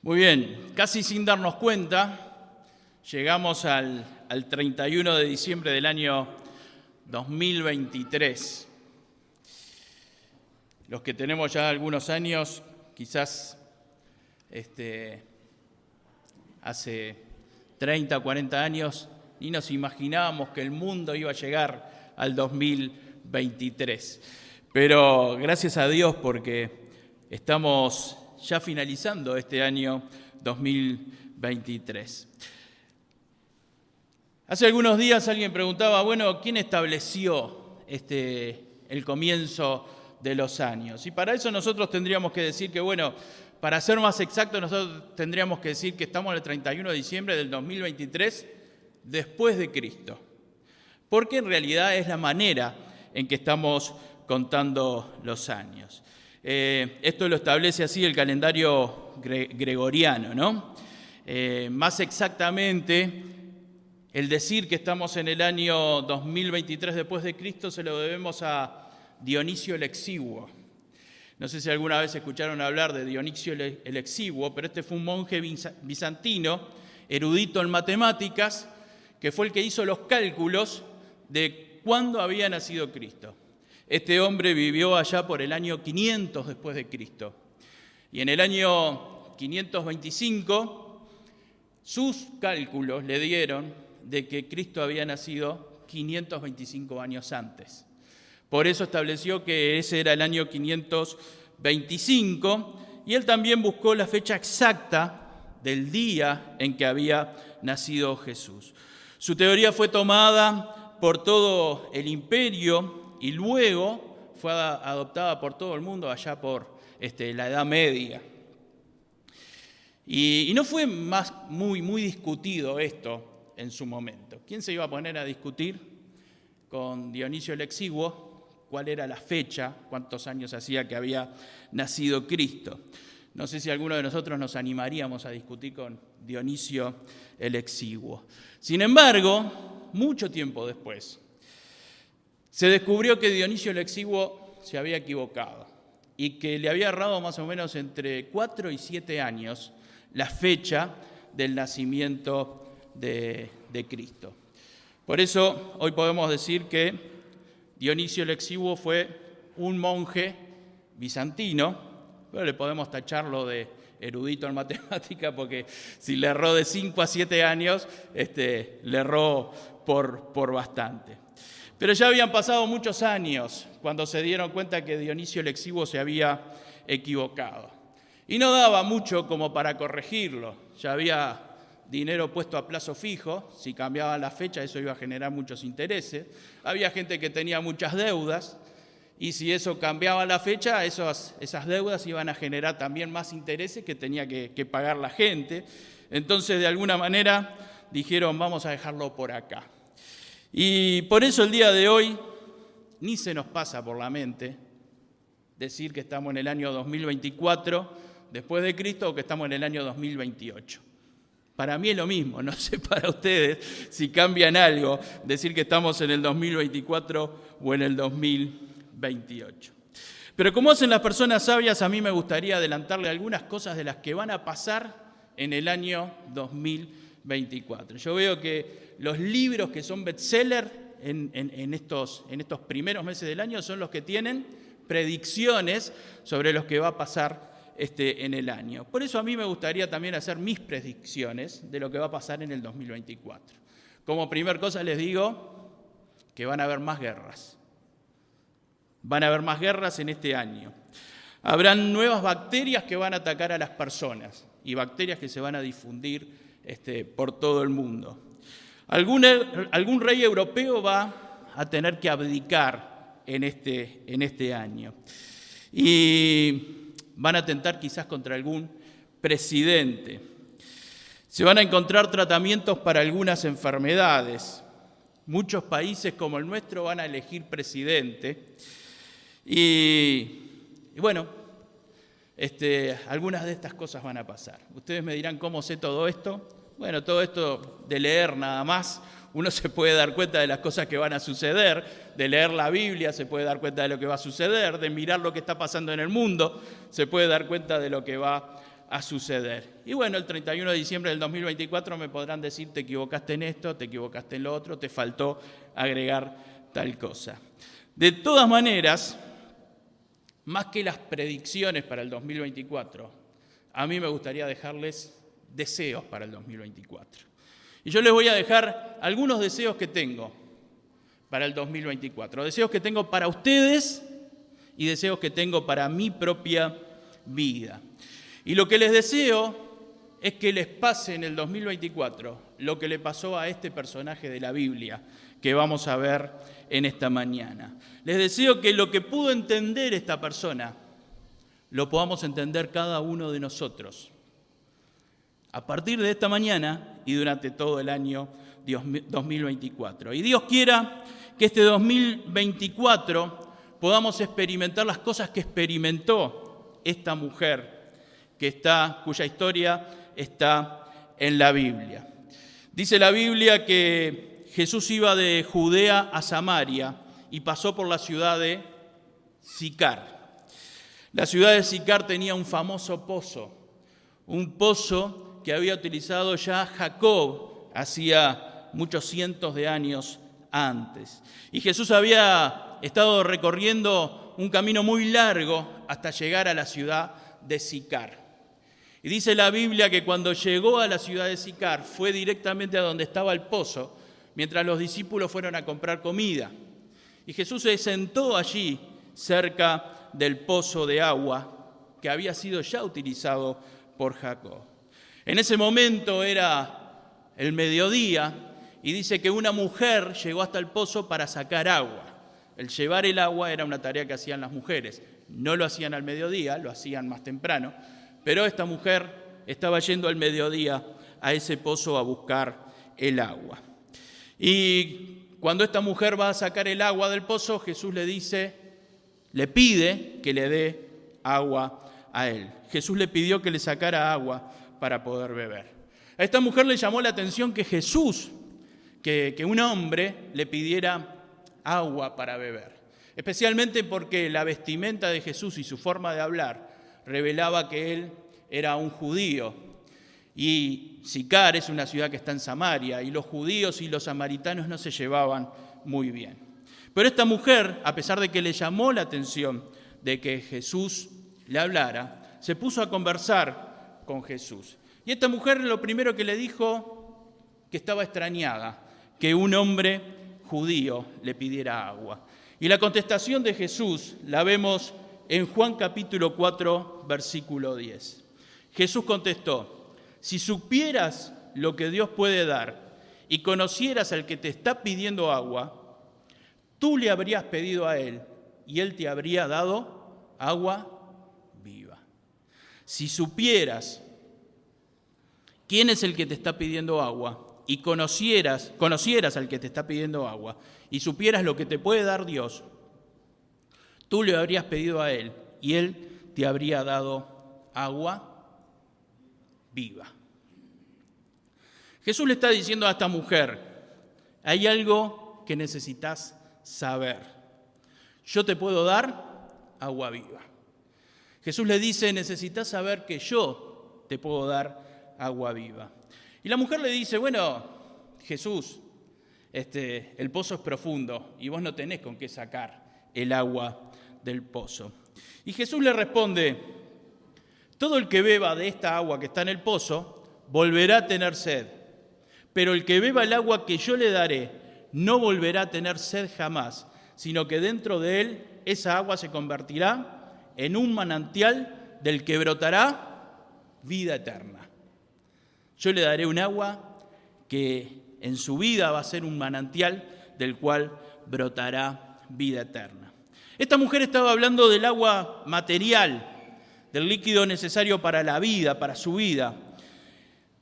Muy bien, casi sin darnos cuenta, llegamos al 31 de diciembre del año 2023. Los que tenemos ya algunos años, quizás hace 30, 40 años, ni nos imaginábamos que el mundo iba a llegar al 2023. Pero gracias a Dios porque estamos ya finalizando este año 2023. Hace algunos días alguien preguntaba, ¿quién estableció el comienzo de los años? Y para eso nosotros tendríamos que decir que, para ser más exactos, nosotros tendríamos que decir que estamos el 31 de diciembre del 2023 después de Cristo. Porque en realidad es la manera en que estamos contando los años. Esto lo establece así el calendario gregoriano, ¿no? Más exactamente, el decir que estamos en el año 2023 después de Cristo se lo debemos a Dionisio el Exiguo. No sé si alguna vez escucharon hablar de Dionisio el Exiguo, pero este fue un monje bizantino, erudito en matemáticas, que fue el que hizo los cálculos de cuándo había nacido Cristo. Este hombre vivió allá por el año 500 después de Cristo. Y en el año 525, sus cálculos le dieron de que Cristo había nacido 525 años antes. Por eso estableció que ese era el año 525, y él también buscó la fecha exacta del día en que había nacido Jesús. Su teoría fue tomada por todo el imperio y luego fue adoptada por todo el mundo allá por la Edad Media. Y no fue muy discutido esto en su momento. ¿Quién se iba a poner a discutir con Dionisio el Exiguo cuál era la fecha, cuántos años hacía que había nacido Cristo? No sé si alguno de nosotros nos animaríamos a discutir con Dionisio el Exiguo. Sin embargo, mucho tiempo después, se descubrió que Dionisio el Exiguo se había equivocado y que le había errado más o menos entre 4 y 7 años la fecha del nacimiento de Cristo. Por eso hoy podemos decir que Dionisio el Exiguo fue un monje bizantino, pero le podemos tacharlo de erudito en matemática porque si le erró de 5 a 7 años, le erró por bastante. Pero ya habían pasado muchos años cuando se dieron cuenta que Dionisio el Exiguo se había equivocado. Y no daba mucho como para corregirlo. Ya había dinero puesto a plazo fijo. Si cambiaban la fecha, eso iba a generar muchos intereses. Había gente que tenía muchas deudas. Y si eso cambiaba la fecha, esas deudas iban a generar también más intereses que tenía que pagar la gente. Entonces, de alguna manera, dijeron, vamos a dejarlo por acá. Y por eso el día de hoy ni se nos pasa por la mente decir que estamos en el año 2024 después de Cristo o que estamos en el año 2028. Para mí es lo mismo, no sé para ustedes si cambian algo decir que estamos en el 2024 o en el 2028. Pero como hacen las personas sabias, a mí me gustaría adelantarle algunas cosas de las que van a pasar en el año 2024. Yo veo que los libros que son bestseller en estos primeros meses del año son los que tienen predicciones sobre lo que va a pasar en el año. Por eso a mí me gustaría también hacer mis predicciones de lo que va a pasar en el 2024. Como primer cosa les digo que van a haber más guerras. Van a haber más guerras en este año. Habrán nuevas bacterias que van a atacar a las personas y bacterias que se van a difundir por todo el mundo. Algún rey europeo va a tener que abdicar en este año. Y van a atentar quizás contra algún presidente. Se van a encontrar tratamientos para algunas enfermedades. Muchos países como el nuestro van a elegir presidente. Algunas de estas cosas van a pasar. Ustedes me dirán, ¿cómo sé todo esto? Todo esto de leer nada más, uno se puede dar cuenta de las cosas que van a suceder, de leer la Biblia se puede dar cuenta de lo que va a suceder, de mirar lo que está pasando en el mundo, se puede dar cuenta de lo que va a suceder. Y bueno, el 31 de diciembre del 2024 me podrán decir, te equivocaste en esto, te equivocaste en lo otro, te faltó agregar tal cosa. De todas maneras, más que las predicciones para el 2024, a mí me gustaría dejarles deseos para el 2024. Y yo les voy a dejar algunos deseos que tengo para el 2024. Deseos que tengo para ustedes y deseos que tengo para mi propia vida. Y lo que les deseo es que les pase en el 2024 lo que le pasó a este personaje de la Biblia que vamos a ver en esta mañana. Les deseo que lo que pudo entender esta persona lo podamos entender cada uno de nosotros a partir de esta mañana y durante todo el año 2024. Y Dios quiera que este 2024 podamos experimentar las cosas que experimentó esta mujer cuya historia está en la Biblia. Dice la Biblia que Jesús iba de Judea a Samaria y pasó por la ciudad de Sicar. La ciudad de Sicar tenía un famoso pozo, un pozo que había utilizado ya Jacob hacía muchos cientos de años antes. Y Jesús había estado recorriendo un camino muy largo hasta llegar a la ciudad de Sicar. Y dice la Biblia que cuando llegó a la ciudad de Sicar fue directamente a donde estaba el pozo, mientras los discípulos fueron a comprar comida. Y Jesús se sentó allí cerca del pozo de agua que había sido ya utilizado por Jacob. En ese momento era el mediodía y dice que una mujer llegó hasta el pozo para sacar agua. El llevar el agua era una tarea que hacían las mujeres. No lo hacían al mediodía, lo hacían más temprano, pero esta mujer estaba yendo al mediodía a ese pozo a buscar el agua. Y cuando esta mujer va a sacar el agua del pozo, Jesús le pide que le dé agua a él. Jesús le pidió que le sacara agua para poder beber. A esta mujer le llamó la atención que Jesús, que un hombre le pidiera agua para beber. Especialmente porque la vestimenta de Jesús y su forma de hablar revelaba que él era un judío. Y Sicar es una ciudad que está en Samaria, y los judíos y los samaritanos no se llevaban muy bien. Pero esta mujer, a pesar de que le llamó la atención de que Jesús le hablara, se puso a conversar con Jesús. Y esta mujer lo primero que le dijo, que estaba extrañada, que un hombre judío le pidiera agua. Y la contestación de Jesús la vemos en Juan capítulo 4, versículo 10. Jesús contestó: si supieras lo que Dios puede dar y conocieras al que te está pidiendo agua, tú le habrías pedido a él y él te habría dado agua viva. Si supieras quién es el que te está pidiendo agua y conocieras al que te está pidiendo agua y supieras lo que te puede dar Dios, tú le habrías pedido a él y él te habría dado agua viva. Jesús le está diciendo a esta mujer: hay algo que necesitas saber. Yo te puedo dar agua viva. Jesús le dice: necesitas saber que yo te puedo dar agua viva. Y la mujer le dice: bueno, Jesús, el pozo es profundo y vos no tenés con qué sacar el agua del pozo. Y Jesús le responde: todo el que beba de esta agua que está en el pozo volverá a tener sed, pero el que beba el agua que yo le daré no volverá a tener sed jamás, sino que dentro de él esa agua se convertirá en un manantial del que brotará vida eterna. Yo le daré un agua que en su vida va a ser un manantial del cual brotará vida eterna. Esta mujer estaba hablando del agua material, del líquido necesario para la vida, para su vida,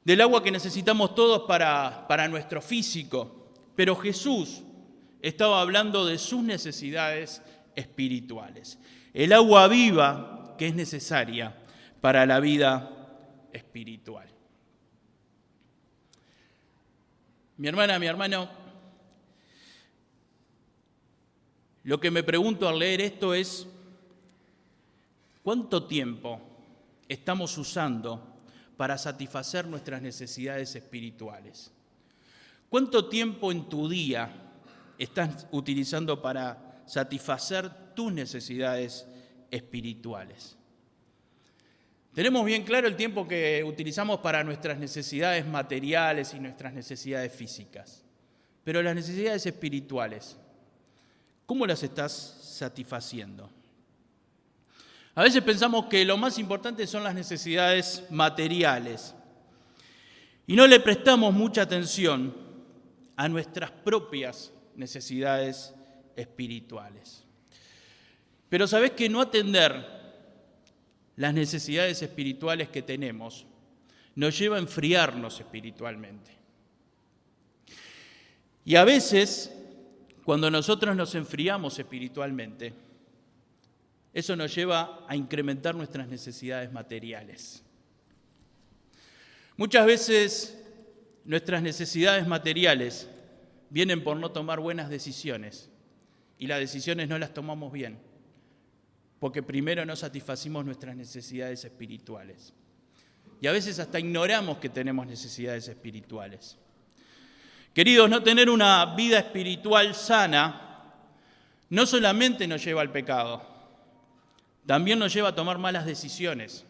del agua que necesitamos todos para nuestro físico. Pero Jesús estaba hablando de sus necesidades espirituales. El agua viva que es necesaria para la vida espiritual. Mi hermana, mi hermano, lo que me pregunto al leer esto es: ¿cuánto tiempo estamos usando para satisfacer nuestras necesidades espirituales? ¿Cuánto tiempo en tu día estás utilizando para satisfacer tus necesidades espirituales? Tenemos bien claro el tiempo que utilizamos para nuestras necesidades materiales y nuestras necesidades físicas. Pero las necesidades espirituales, ¿cómo las estás satisfaciendo? A veces pensamos que lo más importante son las necesidades materiales y no le prestamos mucha atención a nuestras propias necesidades espirituales. Pero ¿sabés que no atender las necesidades espirituales que tenemos nos lleva a enfriarnos espiritualmente? Y a veces, cuando nosotros nos enfriamos espiritualmente, eso nos lleva a incrementar nuestras necesidades materiales. Muchas veces nuestras necesidades materiales vienen por no tomar buenas decisiones y las decisiones no las tomamos bien, porque primero no satisfacimos nuestras necesidades espirituales. Y a veces hasta ignoramos que tenemos necesidades espirituales. Queridos, no tener una vida espiritual sana no solamente nos lleva al pecado, también nos lleva a tomar malas decisiones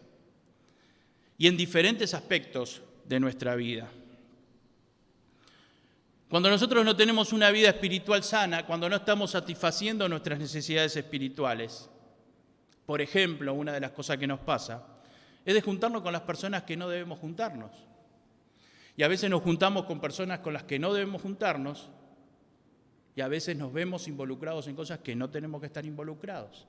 y en diferentes aspectos de nuestra vida. Cuando nosotros no tenemos una vida espiritual sana, cuando no estamos satisfaciendo nuestras necesidades espirituales, por ejemplo, una de las cosas que nos pasa es de juntarnos con las personas que no debemos juntarnos. Y a veces nos juntamos con personas con las que no debemos juntarnos y a veces nos vemos involucrados en cosas que no tenemos que estar involucrados.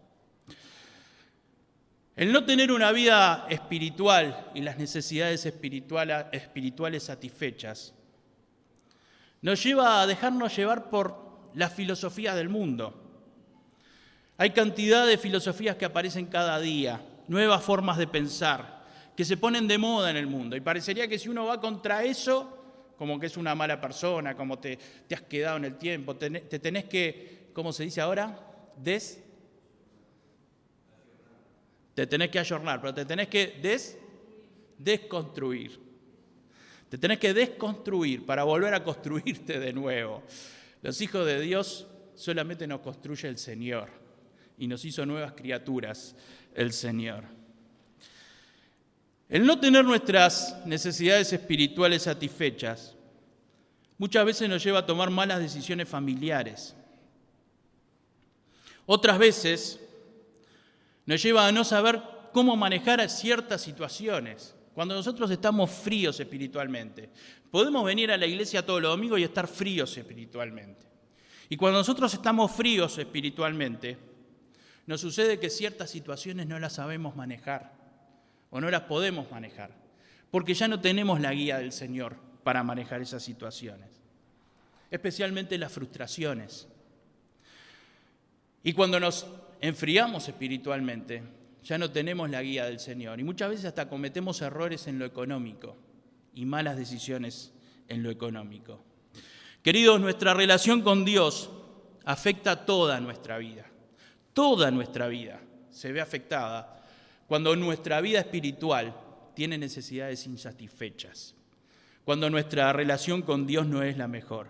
El no tener una vida espiritual y las necesidades espirituales satisfechas nos lleva a dejarnos llevar por las filosofías del mundo. Hay cantidad de filosofías que aparecen cada día, nuevas formas de pensar, que se ponen de moda en el mundo. Y parecería que si uno va contra eso, como que es una mala persona, como te has quedado en el tiempo, te tenés que, ¿cómo se dice ahora? Te tenés que ayornar, pero te tenés que desconstruir. Te tenés que desconstruir para volver a construirte de nuevo. Los hijos de Dios solamente nos construye el Señor y nos hizo nuevas criaturas el Señor. El no tener nuestras necesidades espirituales satisfechas muchas veces nos lleva a tomar malas decisiones familiares. Otras veces nos lleva a no saber cómo manejar ciertas situaciones. Cuando nosotros estamos fríos espiritualmente, podemos venir a la iglesia todos los domingos y estar fríos espiritualmente. Y cuando nosotros estamos fríos espiritualmente, nos sucede que ciertas situaciones no las sabemos manejar o no las podemos manejar, porque ya no tenemos la guía del Señor para manejar esas situaciones, especialmente las frustraciones. Y cuando nos enfriamos espiritualmente, ya no tenemos la guía del Señor y muchas veces hasta cometemos errores en lo económico y malas decisiones en lo económico. Queridos, nuestra relación con Dios afecta toda nuestra vida. Toda nuestra vida se ve afectada cuando nuestra vida espiritual tiene necesidades insatisfechas, cuando nuestra relación con Dios no es la mejor.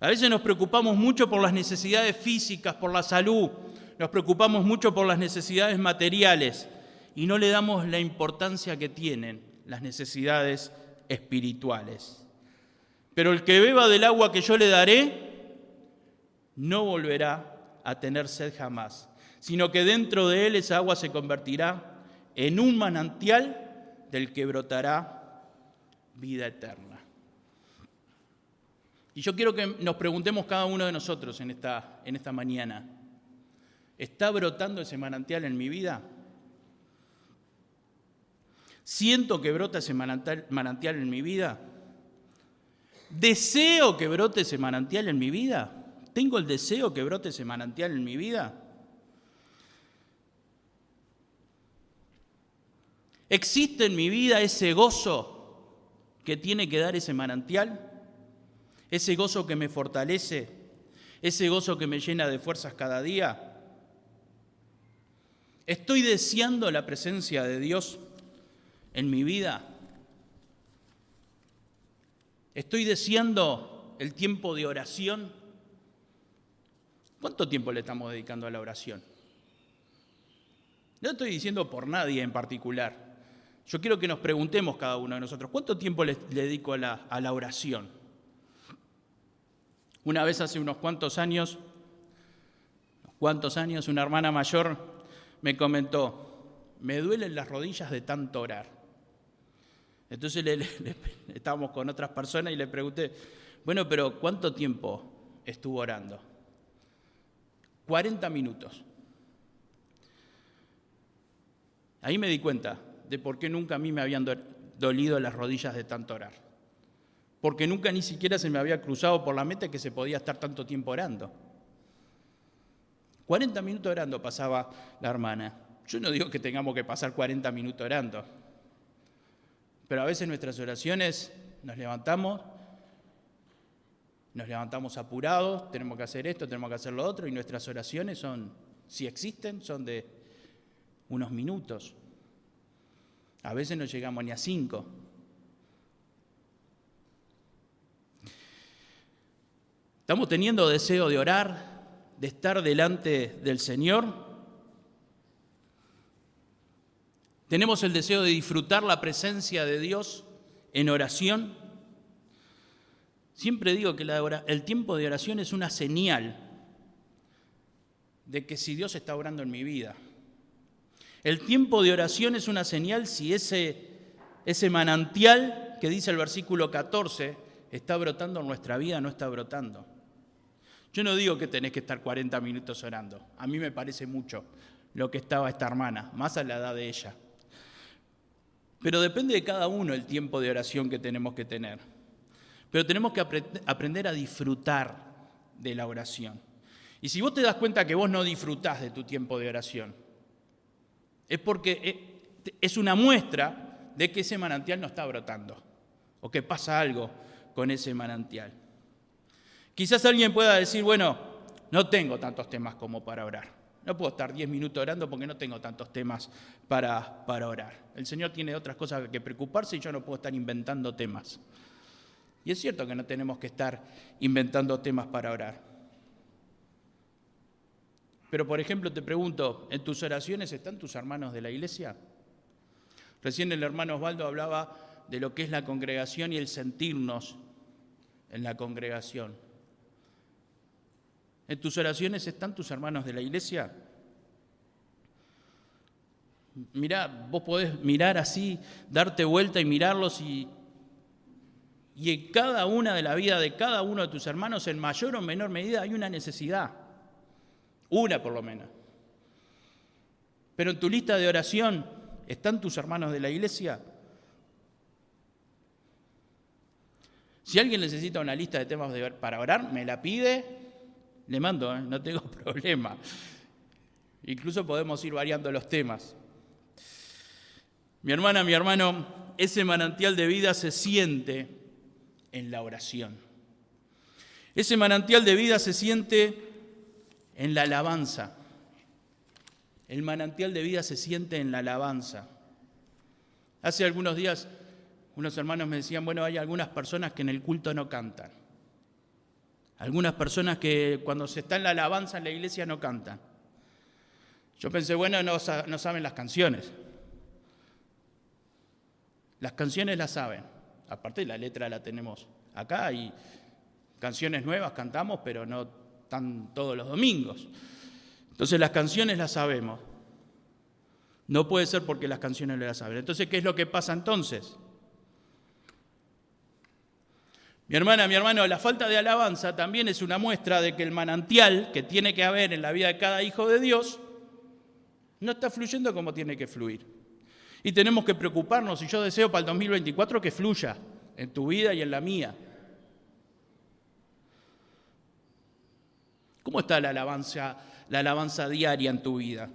A veces nos preocupamos mucho por las necesidades físicas, por la salud, nos preocupamos mucho por las necesidades materiales y no le damos la importancia que tienen las necesidades espirituales. Pero el que beba del agua que yo le daré no volverá a tener sed jamás, sino que dentro de él esa agua se convertirá en un manantial del que brotará vida eterna. Y yo quiero que nos preguntemos cada uno de nosotros en esta mañana, ¿está brotando ese manantial en mi vida? ¿Siento que brota ese manantial en mi vida? ¿Deseo que brote ese manantial en mi vida? ¿Tengo el deseo que brote ese manantial en mi vida? ¿Existe en mi vida ese gozo que tiene que dar ese manantial? ¿Ese gozo que me fortalece? ¿Ese gozo que me llena de fuerzas cada día? ¿Estoy deseando la presencia de Dios en mi vida? ¿Estoy deseando el tiempo de oración? ¿Cuánto tiempo le estamos dedicando a la oración? No estoy diciendo por nadie en particular. Yo quiero que nos preguntemos cada uno de nosotros, ¿cuánto tiempo le dedico a la oración? Una vez hace unos cuantos años, una hermana mayor me comentó, me duelen las rodillas de tanto orar. Entonces estábamos con otras personas y le pregunté, bueno, pero ¿cuánto tiempo estuvo orando? 40 minutos. Ahí me di cuenta de por qué nunca a mí me habían dolido las rodillas de tanto orar. Porque nunca ni siquiera se me había cruzado por la mente que se podía estar tanto tiempo orando. 40 minutos orando pasaba la hermana. Yo no digo que tengamos que pasar 40 minutos orando, pero a veces nuestras oraciones nos levantamos apurados, tenemos que hacer esto, tenemos que hacer lo otro, y nuestras oraciones son, si existen, son de unos minutos. A veces no llegamos ni a 5. ¿Estamos teniendo deseo de orar, de estar delante del Señor? ¿Tenemos el deseo de disfrutar la presencia de Dios en oración? Siempre digo que el tiempo de oración es una señal de que si Dios está orando en mi vida. El tiempo de oración es una señal si ese manantial que dice el versículo 14 está brotando en nuestra vida o no está brotando. Yo no digo que tenés que estar 40 minutos orando. A mí me parece mucho lo que estaba esta hermana, más a la edad de ella. Pero depende de cada uno el tiempo de oración que tenemos que tener. Pero tenemos que aprender a disfrutar de la oración. Y si vos te das cuenta que vos no disfrutás de tu tiempo de oración, es porque es una muestra de que ese manantial no está brotando o que pasa algo con ese manantial. Quizás alguien pueda decir, bueno, no tengo tantos temas como para orar. No puedo estar 10 minutos orando porque no tengo tantos temas para orar. El Señor tiene otras cosas que preocuparse y yo no puedo estar inventando temas. Y es cierto que no tenemos que estar inventando temas para orar. Pero, por ejemplo, te pregunto, ¿en tus oraciones están tus hermanos de la iglesia? Recién el hermano Osvaldo hablaba de lo que es la congregación y el sentirnos en la congregación. ¿En tus oraciones están tus hermanos de la iglesia? Mirá, vos podés mirar así, darte vuelta y mirarlos y en cada una de la vida de cada uno de tus hermanos, en mayor o menor medida, hay una necesidad. Una por lo menos. Pero en tu lista de oración, ¿están tus hermanos de la iglesia? Si alguien necesita una lista de temas para orar, me la pide, le mando, no tengo problema. Incluso podemos ir variando los temas. Mi hermana, mi hermano, ese manantial de vida se siente en la oración. Ese manantial de vida se siente en la alabanza. El manantial de vida se siente en la alabanza. Hace algunos días unos hermanos me decían, bueno, hay algunas personas que en el culto no cantan. Algunas personas que cuando se está en la alabanza en la iglesia no cantan. Yo pensé, bueno, no saben las canciones. Las canciones las saben. Aparte la letra la tenemos acá y canciones nuevas cantamos, pero no están todos los domingos. Entonces las canciones las sabemos. No puede ser porque las canciones no las saben. Entonces, ¿qué es lo que pasa entonces? Mi hermana, mi hermano, la falta de alabanza también es una muestra de que el manantial que tiene que haber en la vida de cada hijo de Dios no está fluyendo como tiene que fluir. Y tenemos que preocuparnos, y yo deseo para el 2024 que fluya en tu vida y en la mía. ¿Cómo está la alabanza diaria en tu vida?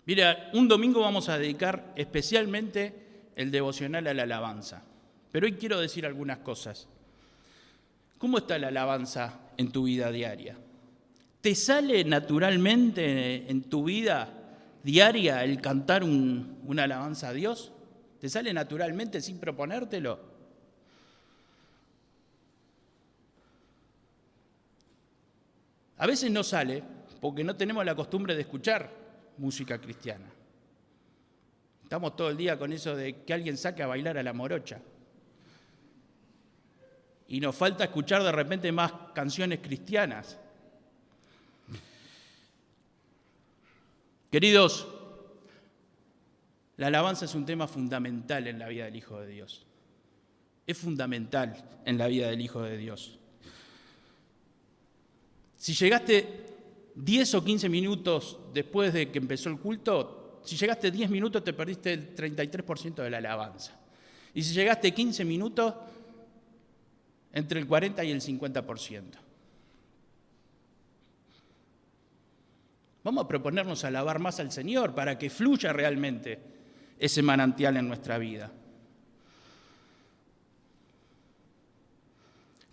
Mira, un domingo vamos a dedicar especialmente el devocional a la alabanza. Pero hoy quiero decir algunas cosas. ¿Cómo está la alabanza en tu vida diaria? ¿Te sale naturalmente en tu vida diaria el cantar una alabanza a Dios? ¿Te sale naturalmente sin proponértelo? A veces no sale porque no tenemos la costumbre de escuchar música cristiana. Estamos todo el día con eso de que alguien saque a bailar a la morocha. Y nos falta escuchar de repente más canciones cristianas. Queridos, la alabanza es un tema fundamental en la vida del Hijo de Dios. Es fundamental en la vida del Hijo de Dios. Si llegaste 10 o 15 minutos después de que empezó el culto, si llegaste 10 minutos te perdiste el 33% de la alabanza. Y si llegaste 15 minutos, entre el 40 y el 50%. Vamos a proponernos alabar más al Señor para que fluya realmente ese manantial en nuestra vida.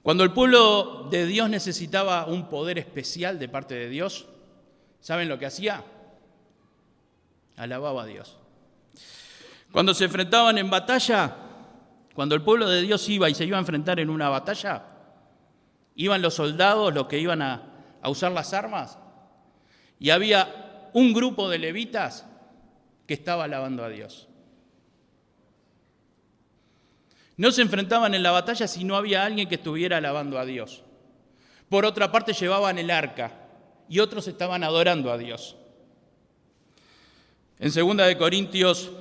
Cuando el pueblo de Dios necesitaba un poder especial de parte de Dios, ¿saben lo que hacía? Alababa a Dios. Cuando se enfrentaban en batalla, cuando el pueblo de Dios iba y se iba a enfrentar en una batalla, iban los soldados, los que iban a usar las armas, y había un grupo de levitas que estaba alabando a Dios. No se enfrentaban en la batalla si no había alguien que estuviera alabando a Dios. Por otra parte, llevaban el arca y otros estaban adorando a Dios. En 2 de Corintios,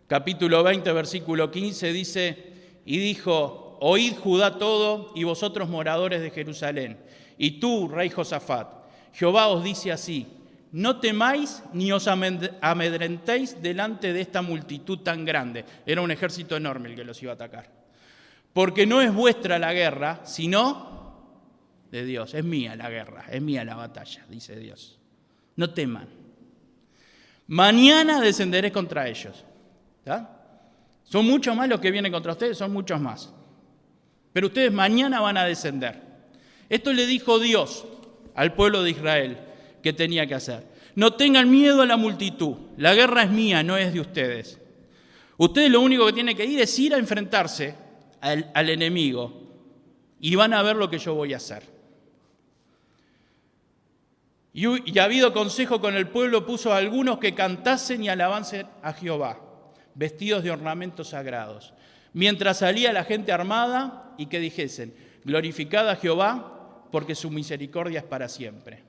capítulo 20, versículo 15, dice, y dijo, oíd Judá todo y vosotros moradores de Jerusalén, y tú, rey Josafat, Jehová os dice así, no temáis ni os amedrentéis delante de esta multitud tan grande. Era un ejército enorme el que los iba a atacar. Porque no es vuestra la guerra, sino de Dios. Es mía la guerra, es mía la batalla, dice Dios. No teman. Mañana descenderé contra ellos. ¿Está? Son muchos más los que vienen contra ustedes, son muchos más. Pero ustedes mañana van a descender. Esto le dijo Dios al pueblo de Israel que tenía que hacer. No tengan miedo a la multitud. La guerra es mía, no es de ustedes. Ustedes lo único que tienen que ir es ir a enfrentarse al enemigo y van a ver lo que yo voy a hacer. Y ha habido consejo con el pueblo, puso a algunos que cantasen y alabasen a Jehová, vestidos de ornamentos sagrados, mientras salía la gente armada y que dijesen, glorificad a Jehová, porque su misericordia es para siempre.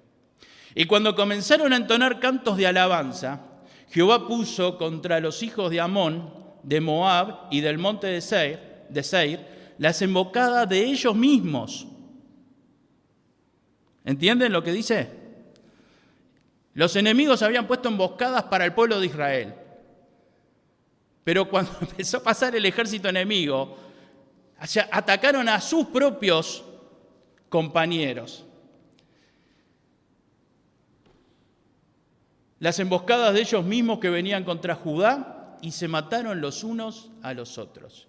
Y cuando comenzaron a entonar cantos de alabanza, Jehová puso contra los hijos de Amón, de Moab y del monte de Seir, las embocadas de ellos mismos. ¿Entienden lo que dice? Los enemigos habían puesto emboscadas para el pueblo de Israel. Pero cuando empezó a pasar el ejército enemigo, atacaron a sus propios compañeros. Las emboscadas de ellos mismos que venían contra Judá y se mataron los unos a los otros.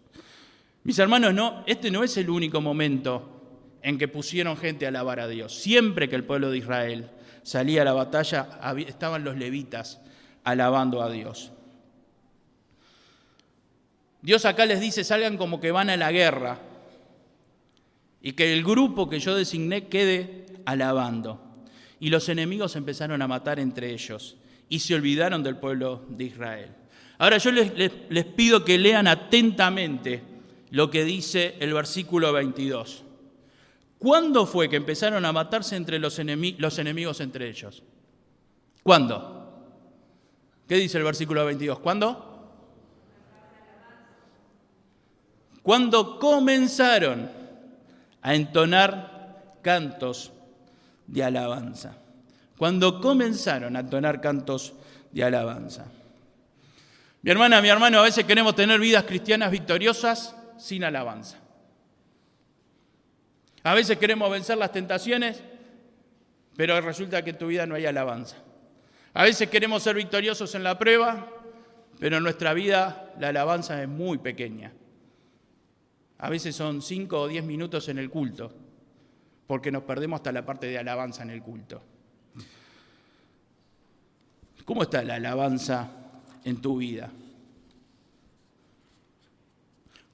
Mis hermanos, este no es el único momento en que pusieron gente a alabar a Dios. Siempre que el pueblo de Israel salía a la batalla, estaban los levitas alabando a Dios. Dios acá les dice, salgan como que van a la guerra y que el grupo que yo designé quede alabando. Y los enemigos empezaron a matar entre ellos y se olvidaron del pueblo de Israel. Ahora yo les pido que lean atentamente lo que dice el versículo 22. ¿Cuándo fue que empezaron a matarse entre los enemigos entre ellos? ¿Cuándo? ¿Qué dice el versículo 22? ¿Cuándo? Cuando comenzaron a entonar cantos de alabanza. Cuando comenzaron a entonar cantos de alabanza. Mi hermana, mi hermano, a veces queremos tener vidas cristianas victoriosas sin alabanza. A veces queremos vencer las tentaciones, pero resulta que en tu vida no hay alabanza. A veces queremos ser victoriosos en la prueba, pero en nuestra vida la alabanza es muy pequeña. A veces son 5 o 10 minutos en el culto, porque nos perdemos hasta la parte de alabanza en el culto. ¿Cómo está la alabanza en tu vida?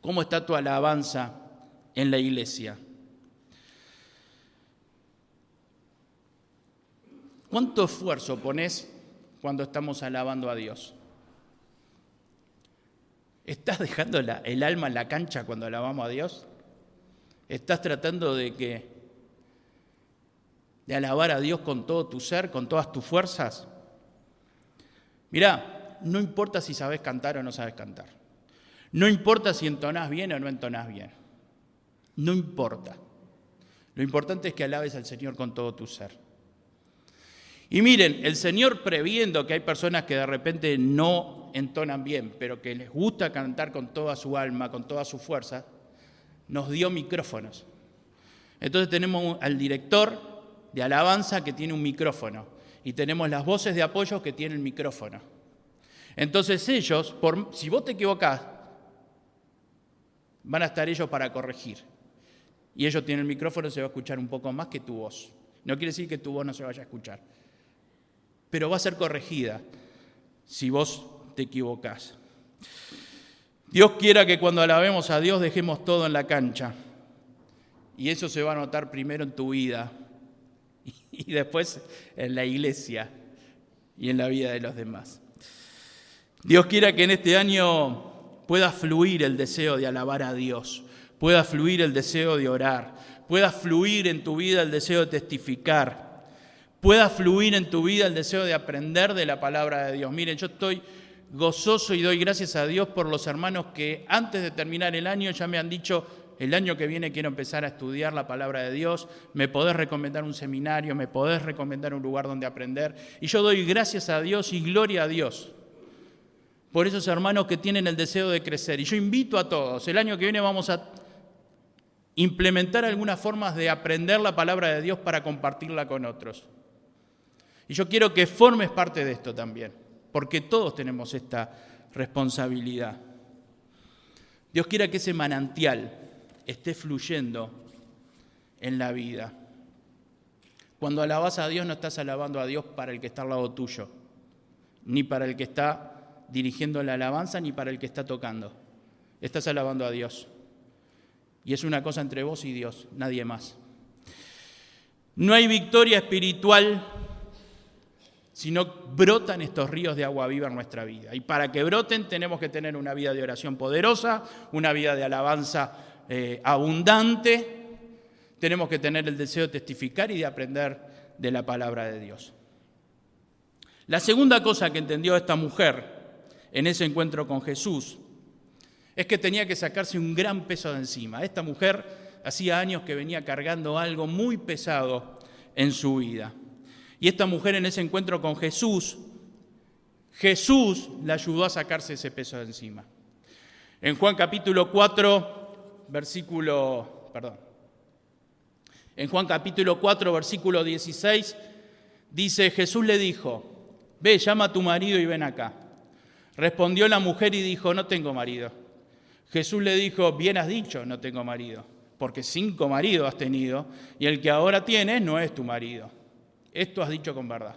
¿Cómo está tu alabanza en la iglesia? ¿Cuánto esfuerzo pones cuando estamos alabando a Dios? ¿Estás dejando el alma en la cancha cuando alabamos a Dios? ¿Estás tratando de alabar a Dios con todo tu ser, con todas tus fuerzas? Mirá, no importa si sabes cantar o no sabes cantar. No importa si entonás bien o no entonás bien. No importa. Lo importante es que alabes al Señor con todo tu ser. Y miren, el Señor, previendo que hay personas que de repente no entonan bien, pero que les gusta cantar con toda su alma, con toda su fuerza, nos dio micrófonos. Entonces tenemos al director de alabanza que tiene un micrófono y tenemos las voces de apoyo que tienen micrófono. Entonces ellos, si vos te equivocás, van a estar ellos para corregir. Y ellos tienen el micrófono, se va a escuchar un poco más que tu voz. No quiere decir que tu voz no se vaya a escuchar, pero va a ser corregida si vos te equivocás. Dios quiera que cuando alabemos a Dios dejemos todo en la cancha. Y eso se va a notar primero en tu vida y después en la iglesia y en la vida de los demás. Dios quiera que en este año pueda fluir el deseo de alabar a Dios, pueda fluir el deseo de orar, pueda fluir en tu vida el deseo de testificar, pueda fluir en tu vida el deseo de aprender de la palabra de Dios. Miren, yo estoy gozoso y doy gracias a Dios por los hermanos que antes de terminar el año ya me han dicho: el año que viene quiero empezar a estudiar la palabra de Dios, me podés recomendar un seminario, me podés recomendar un lugar donde aprender. Y yo doy gracias a Dios y gloria a Dios por esos hermanos que tienen el deseo de crecer. Y yo invito a todos, el año que viene vamos a implementar algunas formas de aprender la palabra de Dios para compartirla con otros. Y yo quiero que formes parte de esto también, porque todos tenemos esta responsabilidad. Dios quiera que ese manantial esté fluyendo en la vida. Cuando alabas a Dios no estás alabando a Dios para el que está al lado tuyo, ni para el que está dirigiendo la alabanza, ni para el que está tocando. Estás alabando a Dios. Y es una cosa entre vos y Dios, nadie más. No hay victoria espiritual si no brotan estos ríos de agua viva en nuestra vida. Y para que broten tenemos que tener una vida de oración poderosa, una vida de alabanza abundante. Tenemos que tener el deseo de testificar y de aprender de la palabra de Dios. La segunda cosa que entendió esta mujer en ese encuentro con Jesús es que tenía que sacarse un gran peso de encima. Esta mujer hacía años que venía cargando algo muy pesado en su vida. Y esta mujer en ese encuentro con Jesús la ayudó a sacarse ese peso de encima. En Juan capítulo 4, versículo 16, dice: Jesús le dijo: ve, llama a tu marido y ven acá. Respondió la mujer y dijo: no tengo marido. Jesús le dijo: bien has dicho, no tengo marido, porque 5 maridos has tenido y el que ahora tienes no es tu marido. Esto has dicho con verdad.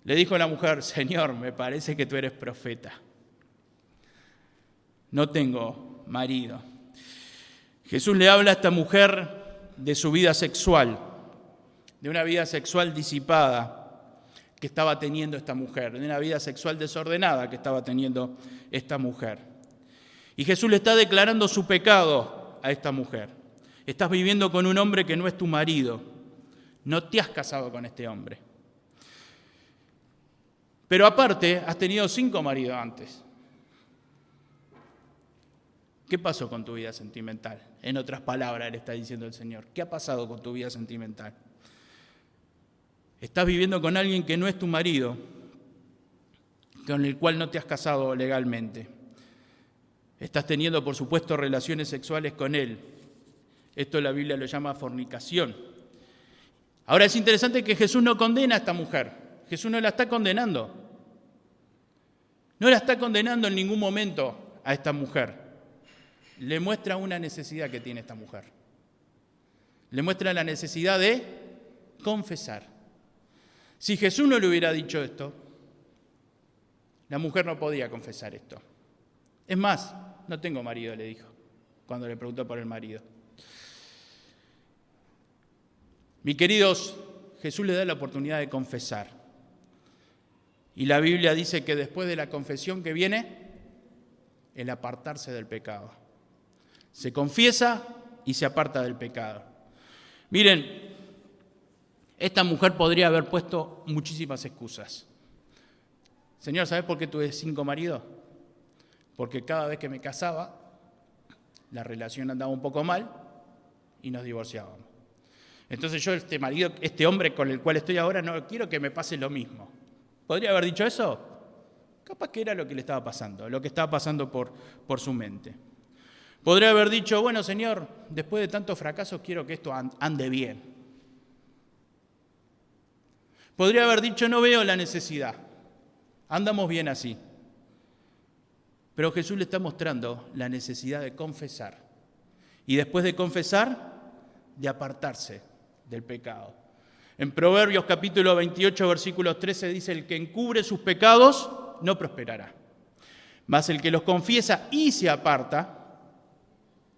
Le dijo la mujer: Señor, me parece que tú eres profeta. No tengo marido. Jesús le habla a esta mujer de su vida sexual, de una vida sexual disipada que estaba teniendo esta mujer, de una vida sexual desordenada que estaba teniendo esta mujer. Y Jesús le está declarando su pecado a esta mujer. Estás viviendo con un hombre que no es tu marido. No te has casado con este hombre. Pero aparte, has tenido 5 maridos antes. ¿Qué pasó con tu vida sentimental? En otras palabras, le está diciendo el Señor. ¿Qué ha pasado con tu vida sentimental? Estás viviendo con alguien que no es tu marido, con el cual no te has casado legalmente. Estás teniendo, por supuesto, relaciones sexuales con él. Esto la Biblia lo llama fornicación. Ahora es interesante que Jesús no condena a esta mujer. Jesús no la está condenando. No la está condenando en ningún momento a esta mujer. Le muestra una necesidad que tiene esta mujer. Le muestra la necesidad de confesar. Si Jesús no le hubiera dicho esto, La mujer no podía confesar esto. Es más, no tengo marido, le dijo, cuando le preguntó por el marido. Mis queridos, Jesús le da la oportunidad de confesar. Y la Biblia dice que después de la confesión que viene, el apartarse del pecado. Se confiesa y se aparta del pecado. Miren, esta mujer podría haber puesto muchísimas excusas. Señor, ¿sabes por qué tuve 5 maridos? Porque cada vez que me casaba, la relación andaba un poco mal y nos divorciábamos. Entonces yo, este hombre con el cual estoy ahora, no quiero que me pase lo mismo. ¿Podría haber dicho eso? Capaz que era lo que le estaba pasando, lo que estaba pasando por su mente. Podría haber dicho, bueno, Señor, después de tantos fracasos quiero que esto ande bien. Podría haber dicho, no veo la necesidad, andamos bien así. Pero Jesús le está mostrando la necesidad de confesar. Y después de confesar, de apartarse del pecado. En Proverbios capítulo 28, versículos 13 dice, el que encubre sus pecados no prosperará. Mas el que los confiesa y se aparta,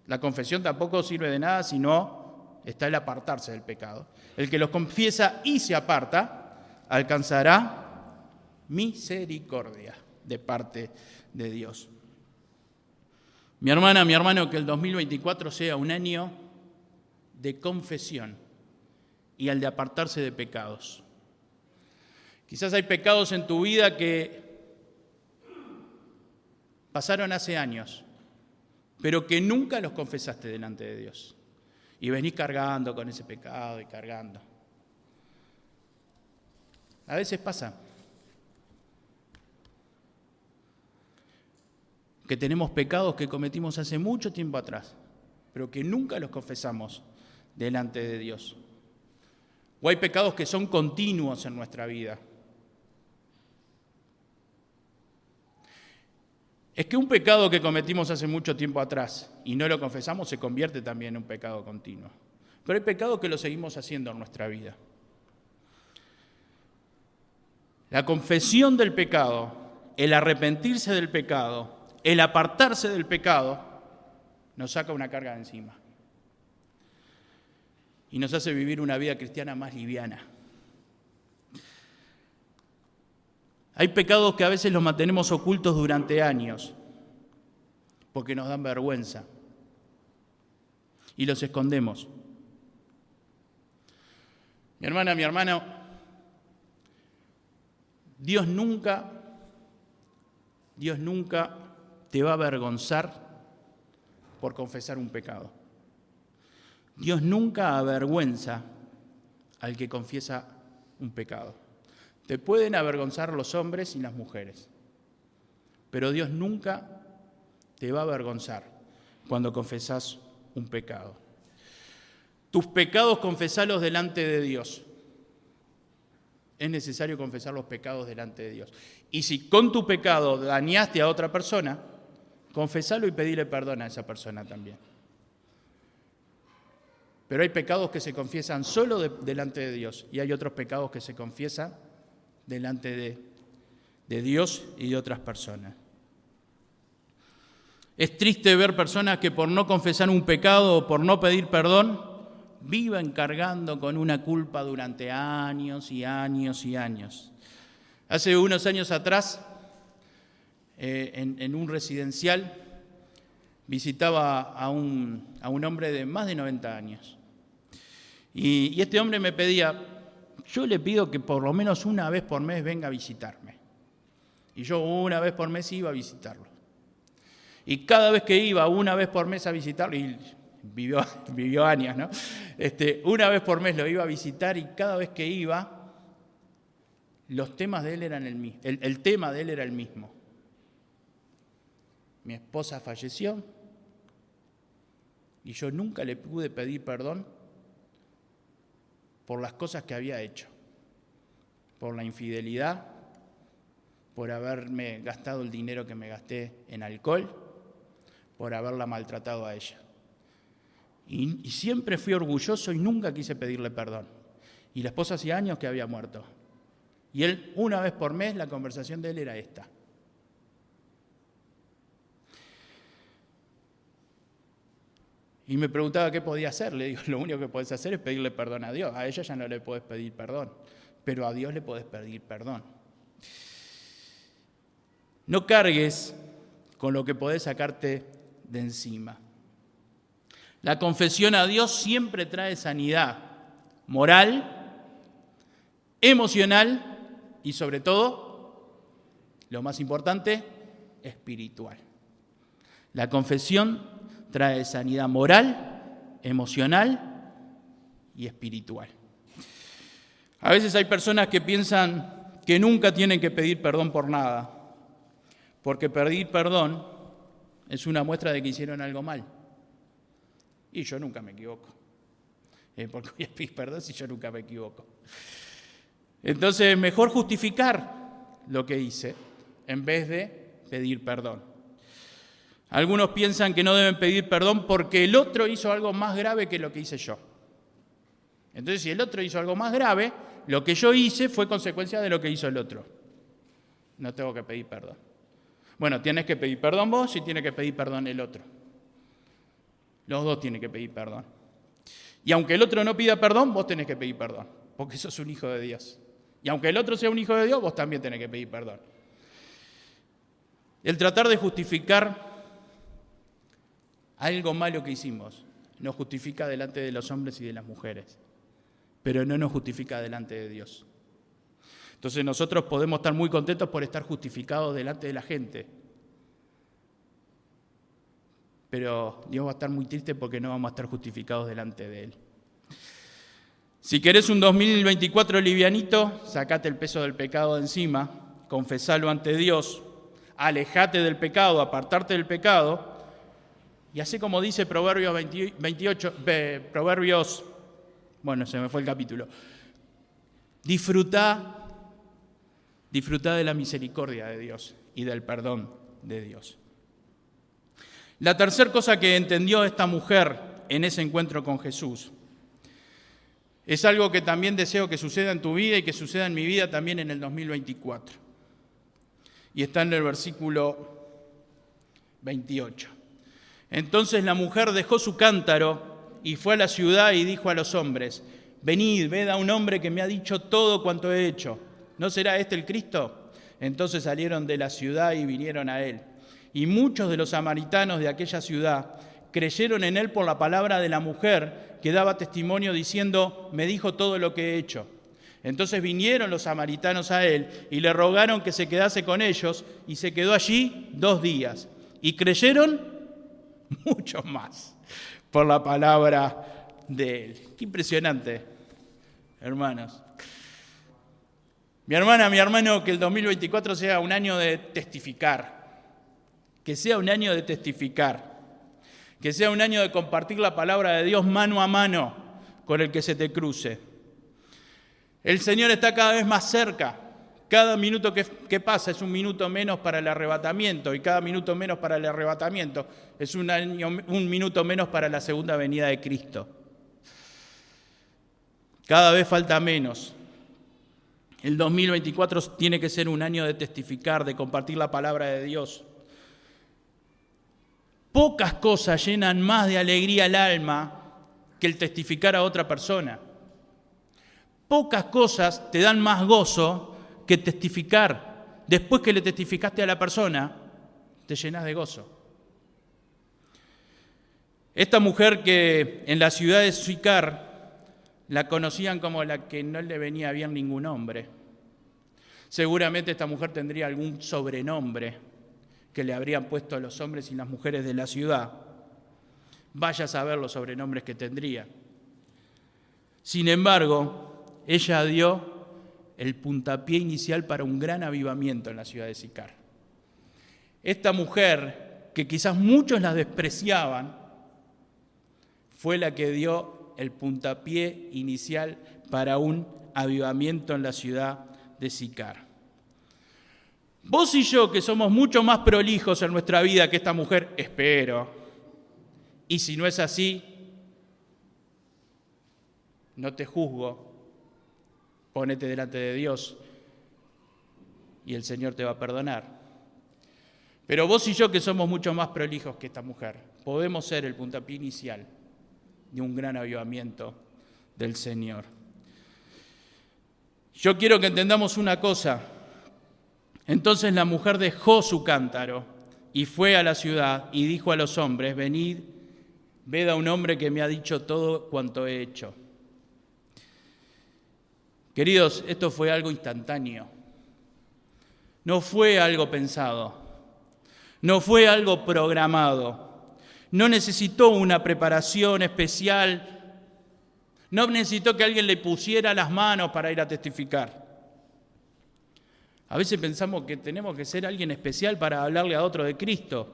la confesión tampoco sirve de nada si no está el apartarse del pecado. El que los confiesa y se aparta, alcanzará misericordia de parte de Dios. Mi hermana, mi hermano, que el 2024 sea un año de confesión y al de apartarse de pecados. Quizás hay pecados en tu vida que pasaron hace años, pero que nunca los confesaste delante de Dios. Y venís cargando con ese pecado y cargando. A veces pasa que tenemos pecados que cometimos hace mucho tiempo atrás, pero que nunca los confesamos delante de Dios. O hay pecados que son continuos en nuestra vida. Es que un pecado que cometimos hace mucho tiempo atrás y no lo confesamos se convierte también en un pecado continuo. Pero hay pecados que lo seguimos haciendo en nuestra vida. La confesión del pecado, el arrepentirse del pecado, el apartarse del pecado, nos saca una carga de encima. Y nos hace vivir una vida cristiana más liviana. Hay pecados que a veces los mantenemos ocultos durante años, porque nos dan vergüenza. Y los escondemos. Mi hermana, mi hermano, Dios nunca te va a avergonzar por confesar un pecado. Dios nunca avergüenza al que confiesa un pecado. Te pueden avergonzar los hombres y las mujeres, pero Dios nunca te va a avergonzar cuando confesás un pecado. Tus pecados confesalos delante de Dios. Es necesario confesar los pecados delante de Dios. Y si con tu pecado dañaste a otra persona, confesalo y pedile perdón a esa persona también. Pero hay pecados que se confiesan solo delante de Dios y hay otros pecados que se confiesan delante de Dios y de otras personas. Es triste ver personas que por no confesar un pecado o por no pedir perdón, viven cargando con una culpa durante años y años y años. Hace unos años atrás, en un residencial, visitaba a un hombre de más de 90 años. Y este hombre me pedía, yo le pido que por lo menos una vez por mes venga a visitarme. Y yo una vez por mes iba a visitarlo. Y cada vez que iba una vez por mes a visitarlo, y vivió años, ¿no? Una vez por mes lo iba a visitar y cada vez que iba, los temas de él eran el tema de él era el mismo. Mi esposa falleció y yo nunca le pude pedir perdón por las cosas que había hecho, por la infidelidad, por haberme gastado el dinero que me gasté en alcohol, por haberla maltratado a ella. Y siempre fui orgulloso y nunca quise pedirle perdón. Y la esposa hacía años que había muerto. Y él, una vez por mes, la conversación de él era esta. Y me preguntaba qué podía hacer. Le digo, lo único que podés hacer es pedirle perdón a Dios. A ella ya no le podés pedir perdón, pero a Dios le podés pedir perdón. No cargues con lo que podés sacarte de encima. La confesión a Dios siempre trae sanidad moral, emocional y sobre todo, lo más importante, espiritual. La confesión trae sanidad moral, emocional y espiritual. A veces hay personas que piensan que nunca tienen que pedir perdón por nada, porque pedir perdón es una muestra de que hicieron algo mal. Y yo nunca me equivoco. Porque voy a pedir perdón si yo nunca me equivoco. Entonces, mejor justificar lo que hice en vez de pedir perdón. Algunos piensan que no deben pedir perdón porque el otro hizo algo más grave que lo que hice yo. Entonces, si el otro hizo algo más grave, lo que yo hice fue consecuencia de lo que hizo el otro. No tengo que pedir perdón. Bueno, tienes que pedir perdón vos y tiene que pedir perdón el otro. Los dos tienen que pedir perdón. Y aunque el otro no pida perdón, vos tenés que pedir perdón, porque sos un hijo de Dios. Y aunque el otro sea un hijo de Dios, vos también tenés que pedir perdón. El tratar de justificar algo malo que hicimos nos justifica delante de los hombres y de las mujeres, pero no nos justifica delante de Dios. Entonces nosotros podemos estar muy contentos por estar justificados delante de la gente, pero Dios va a estar muy triste porque no vamos a estar justificados delante de Él. Si querés un 2024 livianito, sacate el peso del pecado de encima, confesalo ante Dios, alejate del pecado, apartarte del pecado, y así como dice Proverbios 28, bueno, se me fue el capítulo, disfrutá de la misericordia de Dios y del perdón de Dios. La tercera cosa que entendió esta mujer en ese encuentro con Jesús es algo que también deseo que suceda en tu vida y que suceda en mi vida también en el 2024. Y está en el versículo 28. Entonces la mujer dejó su cántaro y fue a la ciudad y dijo a los hombres: venid, ved a un hombre que me ha dicho todo cuanto he hecho. ¿No será este el Cristo? Entonces salieron de la ciudad y vinieron a él. Y muchos de los samaritanos de aquella ciudad creyeron en él por la palabra de la mujer que daba testimonio diciendo: me dijo todo lo que he hecho. Entonces vinieron los samaritanos a él y le rogaron que se quedase con ellos, y se quedó allí 2 días. Y creyeron muchos más por la palabra de él. Qué impresionante, hermanos. Mi hermana, mi hermano, que el 2024 sea un año de testificar. Que sea un año de testificar. Que sea un año de compartir la palabra de Dios mano a mano con el que se te cruce. El Señor está cada vez más cerca. Cada minuto que pasa es un minuto menos para el arrebatamiento, y cada minuto menos para el arrebatamiento es un minuto menos para la segunda venida de Cristo. Cada vez falta menos. El 2024 tiene que ser un año de testificar, de compartir la palabra de Dios. Pocas cosas llenan más de alegría al alma que el testificar a otra persona. Pocas cosas te dan más gozo que testificar. Después que le testificaste a la persona, te llenas de gozo. Esta mujer que en la ciudad de Sicar la conocían como la que no le venía bien ningún hombre. Seguramente esta mujer tendría algún sobrenombre que le habrían puesto los hombres y las mujeres de la ciudad. Vaya a saber los sobrenombres que tendría. Sin embargo, ella dio el puntapié inicial para un gran avivamiento en la ciudad de Sicar. Esta mujer, que quizás muchos la despreciaban, fue la que dio el puntapié inicial para un avivamiento en la ciudad de Sicar. Vos y yo, que somos mucho más prolijos en nuestra vida que esta mujer, espero, y si no es así, no te juzgo, ponete delante de Dios y el Señor te va a perdonar. Pero vos y yo, que somos mucho más prolijos que esta mujer, podemos ser el puntapié inicial de un gran avivamiento del Señor. Yo quiero que entendamos una cosa. Entonces la mujer dejó su cántaro y fue a la ciudad y dijo a los hombres: venid, ved a un hombre que me ha dicho todo cuanto he hecho. Queridos, esto fue algo instantáneo. No fue algo pensado. No fue algo programado. No necesitó una preparación especial. No necesitó que alguien le pusiera las manos para ir a testificar. A veces pensamos que tenemos que ser alguien especial para hablarle a otro de Cristo.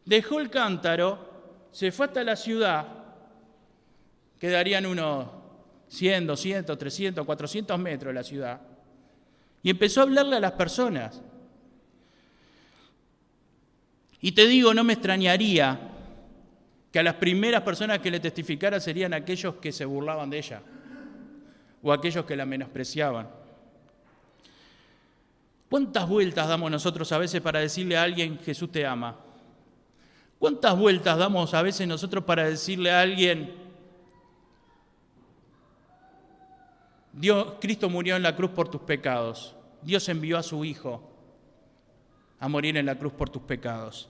Dejó el cántaro, se fue hasta la ciudad, quedarían unos 100, 200, 300, 400 metros de la ciudad, y empezó a hablarle a las personas. Y te digo, no me extrañaría que a las primeras personas que le testificara serían aquellos que se burlaban de ella o aquellos que la menospreciaban. ¿Cuántas vueltas damos nosotros a veces para decirle a alguien: Jesús te ama? ¿Cuántas vueltas damos a veces nosotros para decirle a alguien: Cristo murió en la cruz por tus pecados, Dios envió a su Hijo a morir en la cruz por tus pecados?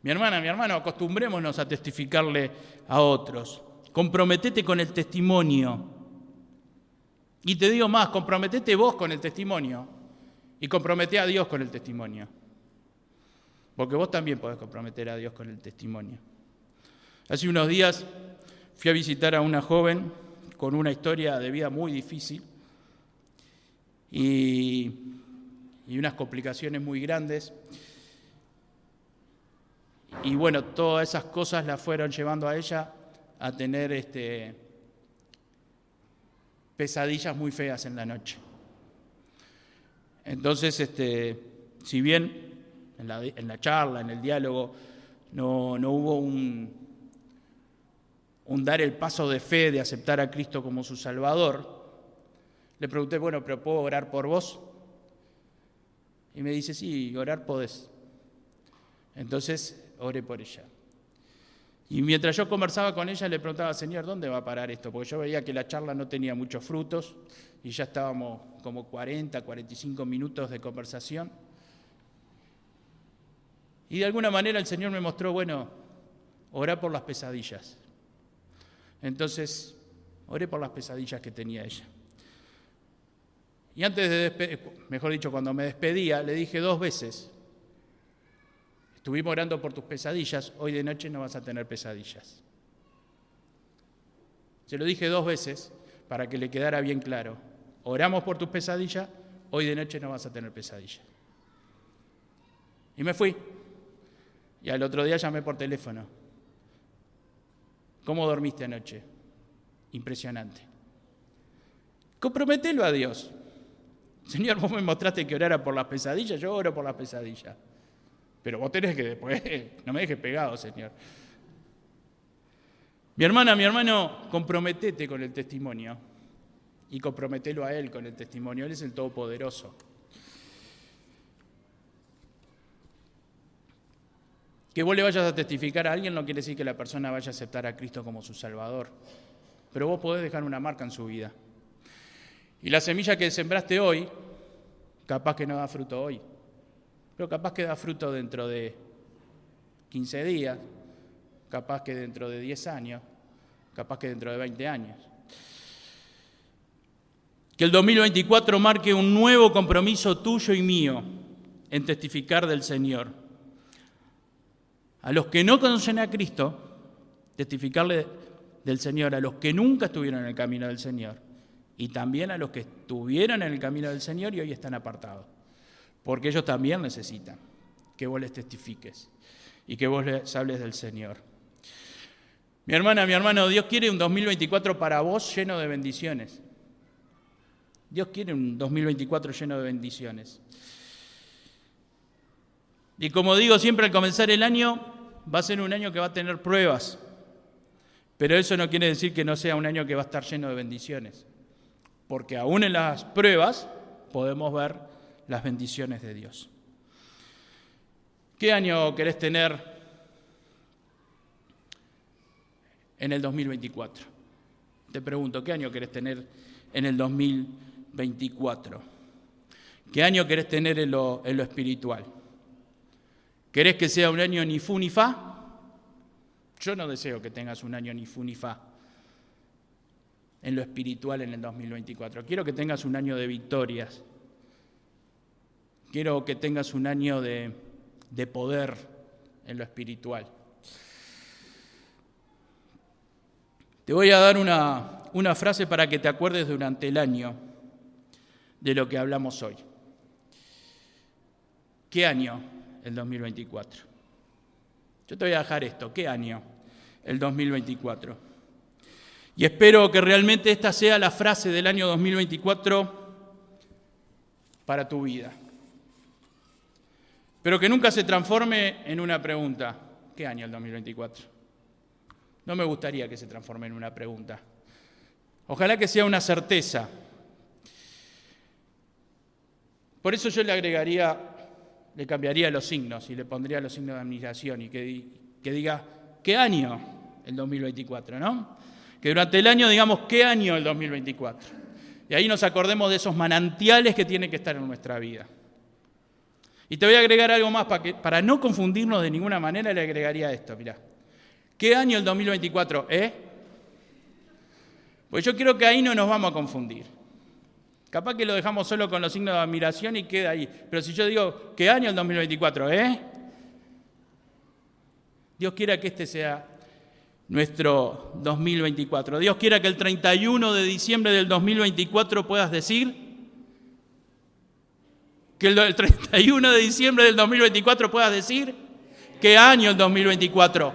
Mi hermana, mi hermano, acostumbrémonos a testificarle a otros. Comprometete con el testimonio. Y te digo más, comprometete vos con el testimonio y compromete a Dios con el testimonio. Porque vos también podés comprometer a Dios con el testimonio. Hace unos días fui a visitar a una joven con una historia de vida muy difícil y unas complicaciones muy grandes. Y bueno, todas esas cosas la fueron llevando a ella a tener pesadillas muy feas en la noche. Entonces, si bien en la charla, en el diálogo, no hubo un dar el paso de fe de aceptar a Cristo como su Salvador, le pregunté: bueno, ¿pero puedo orar por vos? Y me dice: sí, orar podés. Entonces oré por ella. Y mientras yo conversaba con ella, le preguntaba: Señor, ¿dónde va a parar esto? Porque yo veía que la charla no tenía muchos frutos y ya estábamos como 40, 45 minutos de conversación. Y de alguna manera el Señor me mostró: bueno, orá por las pesadillas. Entonces, oré por las pesadillas que tenía ella. Y antes de mejor dicho, cuando me despedía, le dije 2 veces: estuvimos orando por tus pesadillas, hoy de noche no vas a tener pesadillas. Se lo dije 2 veces para que le quedara bien claro: oramos por tus pesadillas, hoy de noche no vas a tener pesadillas. Y me fui. Y al otro día llamé por teléfono: ¿cómo dormiste anoche? Impresionante. Comprometelo a Dios. Señor, vos me mostraste que orara por las pesadillas, yo oro por las pesadillas. Pero vos tenés que después, no me dejes pegado, Señor. Mi hermana, mi hermano, comprometete con el testimonio y comprometelo a Él con el testimonio. Él es el Todopoderoso. Que vos le vayas a testificar a alguien no quiere decir que la persona vaya a aceptar a Cristo como su Salvador. Pero vos podés dejar una marca en su vida. Y la semilla que sembraste hoy, capaz que no da fruto hoy. Pero capaz que da fruto dentro de 15 días, capaz que dentro de 10 años, capaz que dentro de 20 años. Que el 2024 marque un nuevo compromiso tuyo y mío en testificar del Señor. A los que no conocen a Cristo, testificarle del Señor, a los que nunca estuvieron en el camino del Señor, y también a los que estuvieron en el camino del Señor y hoy están apartados. Porque ellos también necesitan que vos les testifiques y que vos les hables del Señor. Mi hermana, mi hermano, Dios quiere un 2024 para vos lleno de bendiciones. Dios quiere un 2024 lleno de bendiciones. Y como digo siempre al comenzar el año, va a ser un año que va a tener pruebas. Pero eso no quiere decir que no sea un año que va a estar lleno de bendiciones. Porque aún en las pruebas podemos ver las bendiciones de Dios. ¿Qué año querés tener en el 2024? Te pregunto, ¿qué año querés tener en el 2024? ¿Qué año querés tener en lo espiritual? ¿Querés que sea un año ni fu ni fa? Yo no deseo que tengas un año ni fu ni fa en lo espiritual en el 2024. Quiero que tengas un año de victorias. Quiero que tengas un año de poder en lo espiritual. Te voy a dar una frase para que te acuerdes durante el año de lo que hablamos hoy. ¿Qué año? El 2024. Yo te voy a dejar esto. ¿Qué año? El 2024. Y espero que realmente esta sea la frase del año 2024 para tu vida. Pero que nunca se transforme en una pregunta. ¿Qué año el 2024? No me gustaría que se transforme en una pregunta. Ojalá que sea una certeza. Por eso yo le cambiaría los signos y le pondría los signos de admiración y que diga, ¿qué año el 2024? ¿No? Que durante el año digamos, ¿qué año el 2024? Y ahí nos acordemos de esos manantiales que tienen que estar en nuestra vida. Y te voy a agregar algo más, para no confundirnos de ninguna manera, le agregaría esto, mirá. ¿Qué año el 2024? Pues yo creo que ahí no nos vamos a confundir. Capaz que lo dejamos solo con los signos de admiración y queda ahí. Pero si yo digo, ¿qué año el 2024? Dios quiera que este sea nuestro 2024. Dios quiera que el 31 de diciembre del 2024 puedas decir, que el 31 de diciembre del 2024 puedas decir, ¿qué año el 2024?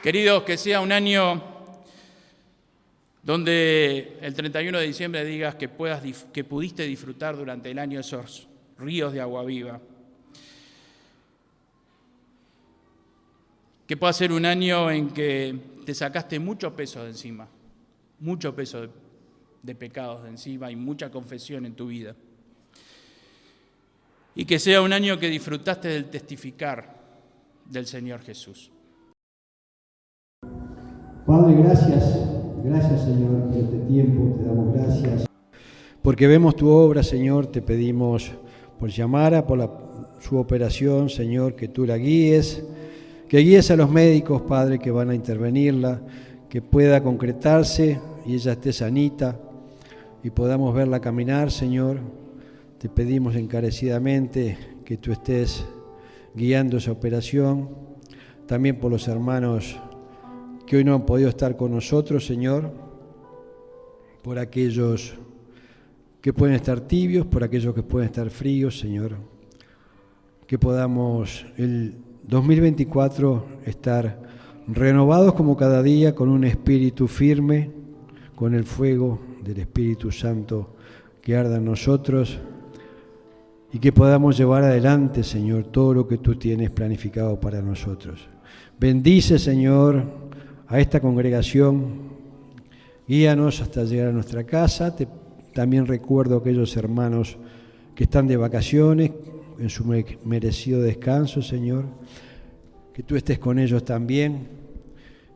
Queridos, que sea un año donde el 31 de diciembre digas que pudiste disfrutar durante el año esos ríos de agua viva. Que pueda ser un año en que te sacaste mucho peso de encima, mucho peso de pecados de encima y mucha confesión en tu vida. Y que sea un año que disfrutaste del testificar del Señor Jesús. Padre, gracias Señor por este tiempo, te damos gracias. Porque vemos tu obra, Señor, te pedimos por Yamara, por su operación, Señor, que tú la guíes, que guíes a los médicos, Padre, que van a intervenirla, que pueda concretarse y ella esté sanita y podamos verla caminar, Señor. Te pedimos encarecidamente que tú estés guiando esa operación, también por los hermanos que hoy no han podido estar con nosotros, Señor, por aquellos que pueden estar tibios, por aquellos que pueden estar fríos, Señor, que podamos el 2024 estar renovados como cada día con un espíritu firme, con el fuego del Espíritu Santo que arda en nosotros y que podamos llevar adelante, Señor, todo lo que tú tienes planificado para nosotros. Bendice, Señor, a esta congregación, guíanos hasta llegar a nuestra casa. También recuerdo a aquellos hermanos que están de vacaciones, en su merecido descanso, Señor, que tú estés con ellos también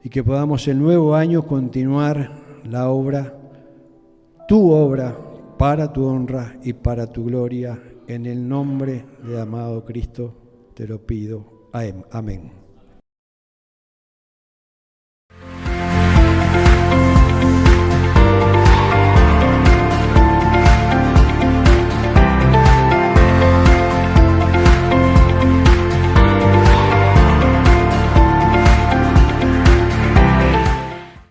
y que podamos el nuevo año continuar la obra, tu obra, para tu honra y para tu gloria, en el nombre de amado Cristo te lo pido. Amén.